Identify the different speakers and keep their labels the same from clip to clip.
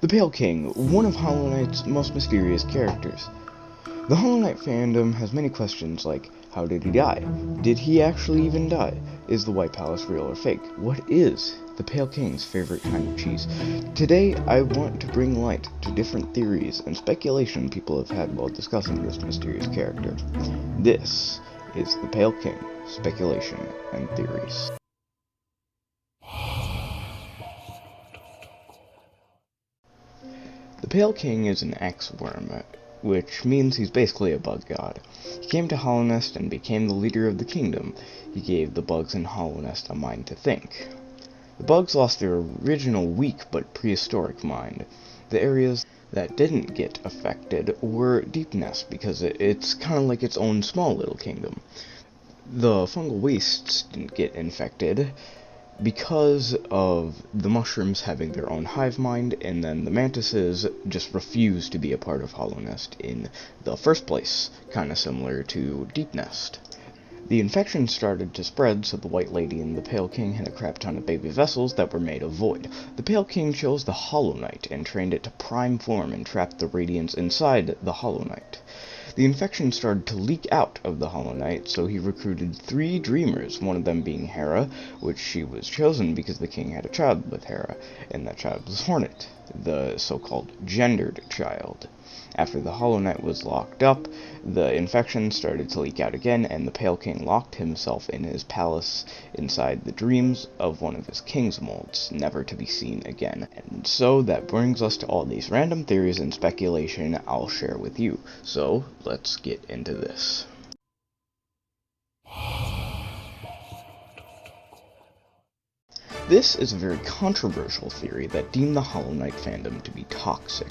Speaker 1: The Pale King, one of Hollow Knight's most mysterious characters. The Hollow Knight fandom has many questions like, how did he die? Did he actually even die? Is the White Palace real or fake? What is the Pale King's favorite kind of cheese? Today, I want to bring light to different theories and speculation people have had while discussing this mysterious character. This is the Pale King, Speculation and Theories. The Pale King is an X-worm, which means he's basically a bug god. He came to Hallownest and became the leader of the kingdom. He gave the bugs in Hallownest a mind to think. The bugs lost their original weak but prehistoric mind. The areas that didn't get affected were Deepnest because it's kind of like its own small little kingdom. The fungal wastes didn't get infected because of the mushrooms having their own hive mind, and then the mantises just refused to be a part of Hallownest in the first place, kind of similar to Deepnest. The infection started to spread, so the White Lady and the Pale King had a crap ton of baby vessels that were made of void. The Pale King chose the Hollow Knight and trained it to prime form and trap the radiance inside the Hollow Knight. The infection started to leak out of the Hollow Knight, so he recruited 3 dreamers, one of them being Hera, which she was chosen because the king had a child with Hera, and that child was Hornet, the so-called gendered child. After the Hollow Knight was locked up, the infection started to leak out again, and the Pale King locked himself in his palace inside the dreams of one of his king's molds, never to be seen again. And so that brings us to all these random theories and speculation I'll share with you. So let's get into this. This is a very controversial theory that deemed the Hollow Knight fandom to be toxic.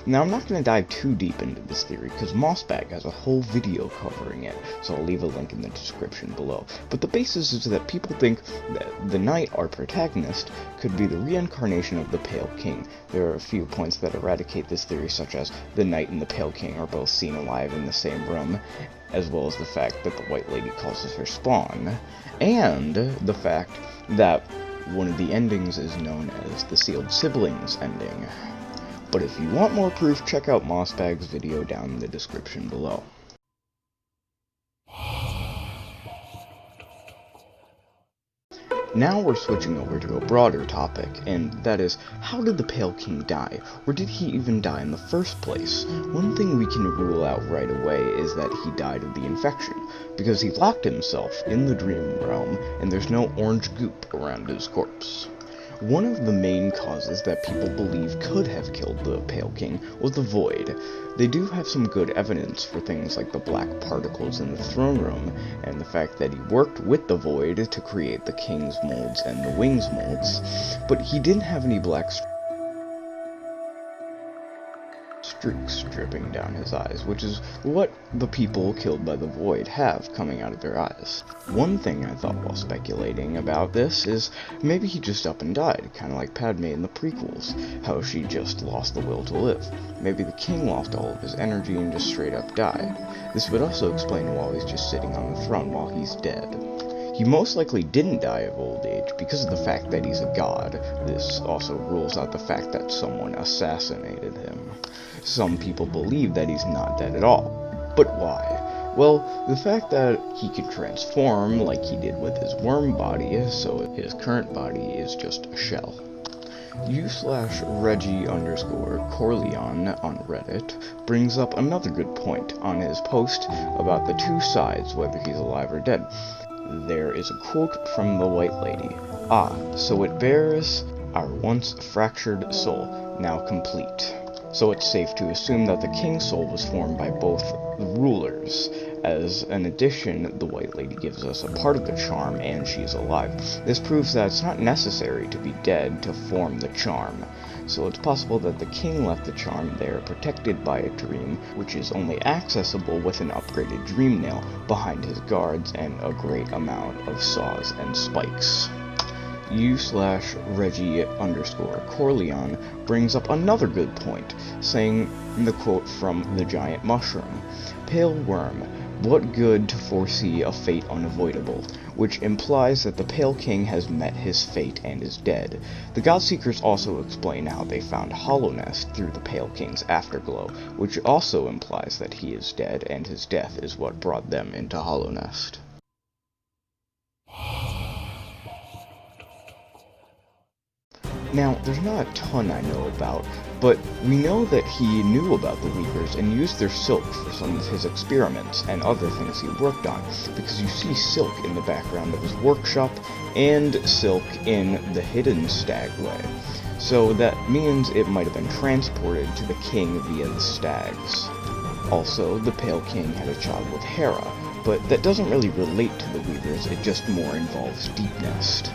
Speaker 1: Now, I'm not going to dive too deep into this theory, because Mossbag has a whole video covering it, so I'll leave a link in the description below. But the basis is that people think that the Knight, our protagonist, could be the reincarnation of the Pale King. There are a few points that eradicate this theory, such as the Knight and the Pale King are both seen alive in the same room, as well as the fact that the White Lady calls us her spawn, and the fact that one of the endings is known as the Sealed Siblings ending. But if you want more proof, check out Mossbag's video down in the description below. Now we're switching over to a broader topic, and that is, how did the Pale King die? Or did he even die in the first place? One thing we can rule out right away is that he died of the infection, because he locked himself in the dream realm, and there's no orange goop around his corpse. One of the main causes that people believe could have killed the Pale King was the Void. They do have some good evidence for things like the black particles in the throne room, and the fact that he worked with the Void to create the King's molds and the Wings molds, but he didn't have any black streaks dripping down his eyes, which is what the people killed by the Void have coming out of their eyes. One thing I thought while speculating about this is maybe he just up and died, kind of like Padme in the prequels, how she just lost the will to live. Maybe the king lost all of his energy and just straight up died. This would also explain why he's just sitting on the throne while he's dead. He most likely didn't die of old age because of the fact that he's a god. This also rules out the fact that someone assassinated him. Some people believe that he's not dead at all. But why? Well, the fact that he could transform like he did with his worm body, so his current body is just a shell. u/Reggie_Corleone on Reddit brings up another good point on his post about the two sides, whether he's alive or dead. There is a quote from the White Lady. "Ah, so it bears our once fractured soul, now complete." So it's safe to assume that the king's soul was formed by both rulers. As an addition, the White Lady gives us a part of the charm, and she's alive. This proves that it's not necessary to be dead to form the charm. So it's possible that the king left the charm there protected by a dream, which is only accessible with an upgraded dream nail behind his guards and a great amount of saws and spikes. u/Reggie_Corleone brings up another good point, saying in the quote from The Giant Mushroom, "Pale worm, what good to foresee a fate unavoidable," which implies that the Pale King has met his fate and is dead. The Godseekers also explain how they found Hallownest through the Pale King's afterglow, which also implies that he is dead and his death is what brought them into Hallownest. Now, there's not a ton I know about, but we know that he knew about the Weavers and used their silk for some of his experiments and other things he worked on, because you see silk in the background of his workshop and silk in the hidden stagway. So that means it might have been transported to the king via the stags. Also, the Pale King had a child with Hera, but that doesn't really relate to the Weavers, it just more involves Deep Nest.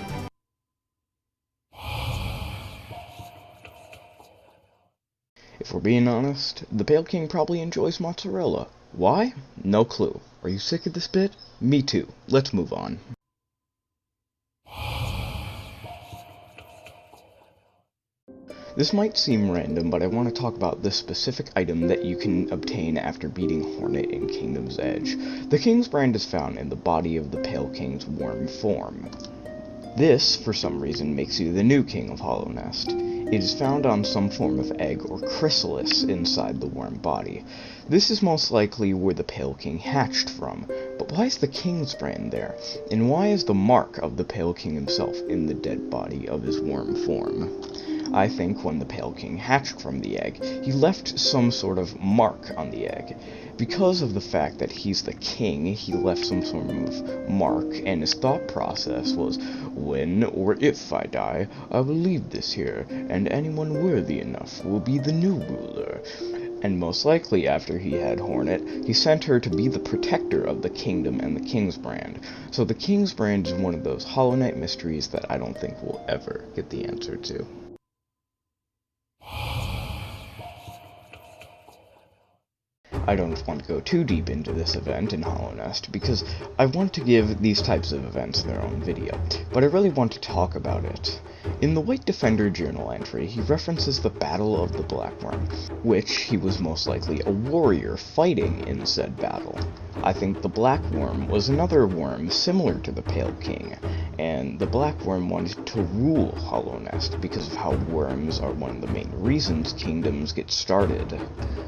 Speaker 1: If we're being honest, the Pale King probably enjoys mozzarella. Why? No clue. Are you sick of this bit? Me too. Let's move on. This might seem random, but I want to talk about this specific item that you can obtain after beating Hornet in Kingdom's Edge. The King's Brand is found in the body of the Pale King's worm form. This, for some reason, makes you the new King of Hallownest. It is found on some form of egg or chrysalis inside the worm body. This is most likely where the Pale King hatched from, but why is the King's Brand there? And why is the mark of the Pale King himself in the dead body of his worm form? I think when the Pale King hatched from the egg, he left some sort of mark on the egg. Because of the fact that he's the king, he left some sort of mark, and his thought process was, when or if I die, I will leave this here, and anyone worthy enough will be the new ruler. And most likely after he had Hornet, he sent her to be the protector of the kingdom and the King's Brand. So the King's Brand is one of those Hollow Knight mysteries that I don't think we'll ever get the answer to. I don't want to go too deep into this event in Hallownest, because I want to give these types of events their own video, but I really want to talk about it. In the White Defender journal entry, he references the Battle of the BLACKWYRM, which he was most likely a warrior fighting in said battle. I think the BLACKWYRM was another worm similar to the Pale King, and the BLACKWYRM wanted to rule Hallownest because of how worms are one of the main reasons kingdoms get started.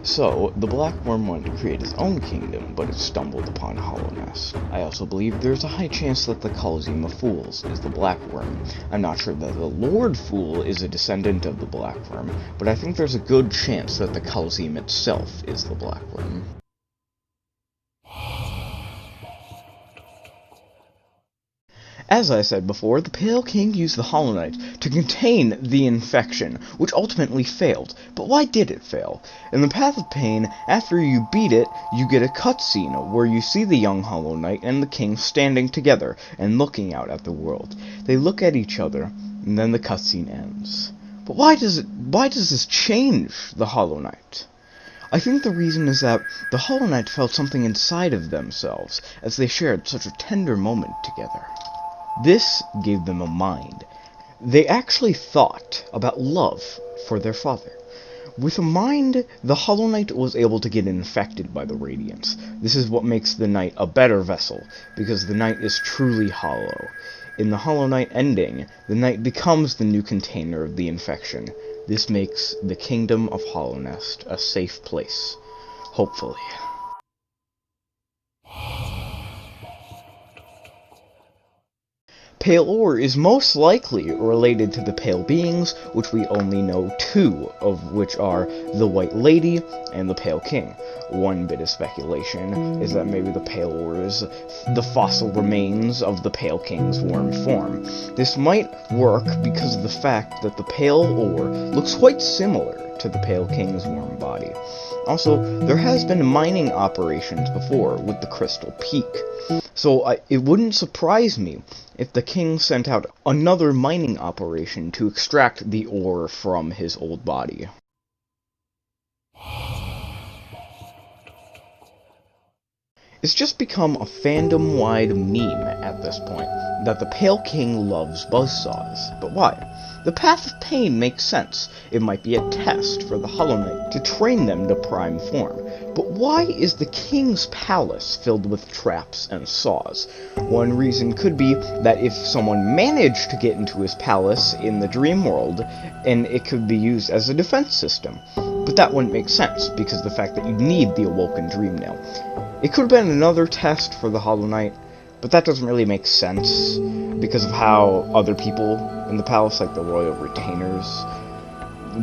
Speaker 1: So, the BLACKWYRM wanted to create his own kingdom, but it stumbled upon Hallownest. I also believe there's a high chance that the Coliseum of Fools is the BLACKWYRM. I'm not sure that the Lord Fool is a descendant of the BLACKWYRM, but I think there's a good chance that the Coliseum itself is the BLACKWYRM. As I said before, the Pale King used the Hollow Knight to contain the infection, which ultimately failed. But why did it fail? In the Path of Pain, after you beat it, you get a cutscene where you see the young Hollow Knight and the King standing together and looking out at the world. They look at each other, and then the cutscene ends. But why does this change the Hollow Knight? I think the reason is that the Hollow Knight felt something inside of themselves as they shared such a tender moment together. This gave them a mind. They actually thought about love for their father. With a mind, the Hollow Knight was able to get infected by the Radiance. This is what makes the Knight a better vessel, because the Knight is truly hollow. In the Hollow Knight ending, the Knight becomes the new container of the infection. This makes the Kingdom of Hallownest a safe place. Hopefully. Pale Ore is most likely related to the Pale Beings, which we only know two of, which are the White Lady and the Pale King. One bit of speculation is that maybe the Pale Ore is the fossil remains of the Pale King's worm form. This might work because of the fact that the Pale Ore looks quite similar to the Pale King's worm body. Also, there has been mining operations before with the Crystal Peak, so it wouldn't surprise me if the king sent out another mining operation to extract the ore from his old body. It's just become a fandom-wide meme at this point, that the Pale King loves buzzsaws. But why? The Path of Pain makes sense. It might be a test for the Hollow Knight to train them to prime form. But why is the King's Palace filled with traps and saws? One reason could be that if someone managed to get into his palace in the dream world, and it could be used as a defense system. But that wouldn't make sense, because of the fact that you need the Awoken Dream Nail. It could have been another test for the Hollow Knight, but that doesn't really make sense, because of how other people in the palace, like the royal retainers,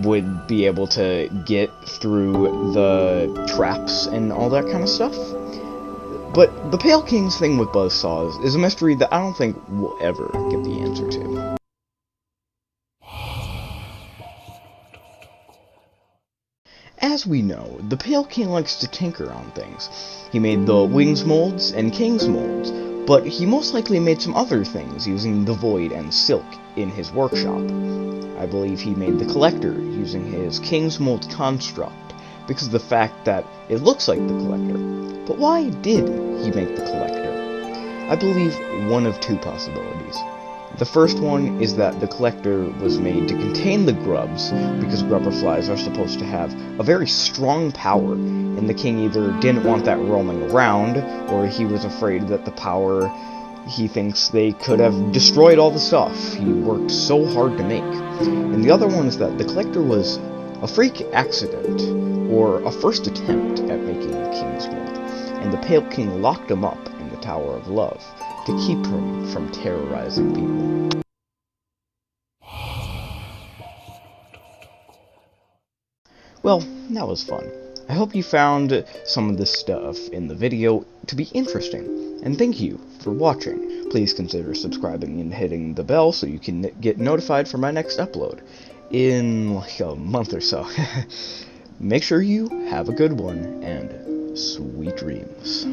Speaker 1: would be able to get through the traps and all that kind of stuff. But the Pale King's thing with buzzsaws is a mystery that I don't think we'll ever get the answer to. As we know, the Pale King likes to tinker on things. He made the Wings molds and King's molds, but he most likely made some other things using the Void and Silk in his workshop. I believe he made the Collector using his King's mold construct, because of the fact that it looks like the Collector. But why did he make the Collector? I believe one of two possibilities. The first one is that the Collector was made to contain the grubs, because grubberflies are supposed to have a very strong power, and the king either didn't want that roaming around, or he was afraid that the power, he thinks they could have destroyed all the stuff he worked so hard to make. And the other one is that the Collector was a freak accident, or a first attempt at making the King's mold, and the Pale King locked him up in the Tower of Love to keep him from terrorizing people. Well, that was fun. I hope you found some of this stuff in the video to be interesting, and thank you for watching. Please consider subscribing and hitting the bell so you can get notified for my next upload in like a month or so. Make sure you have a good one, and sweet dreams.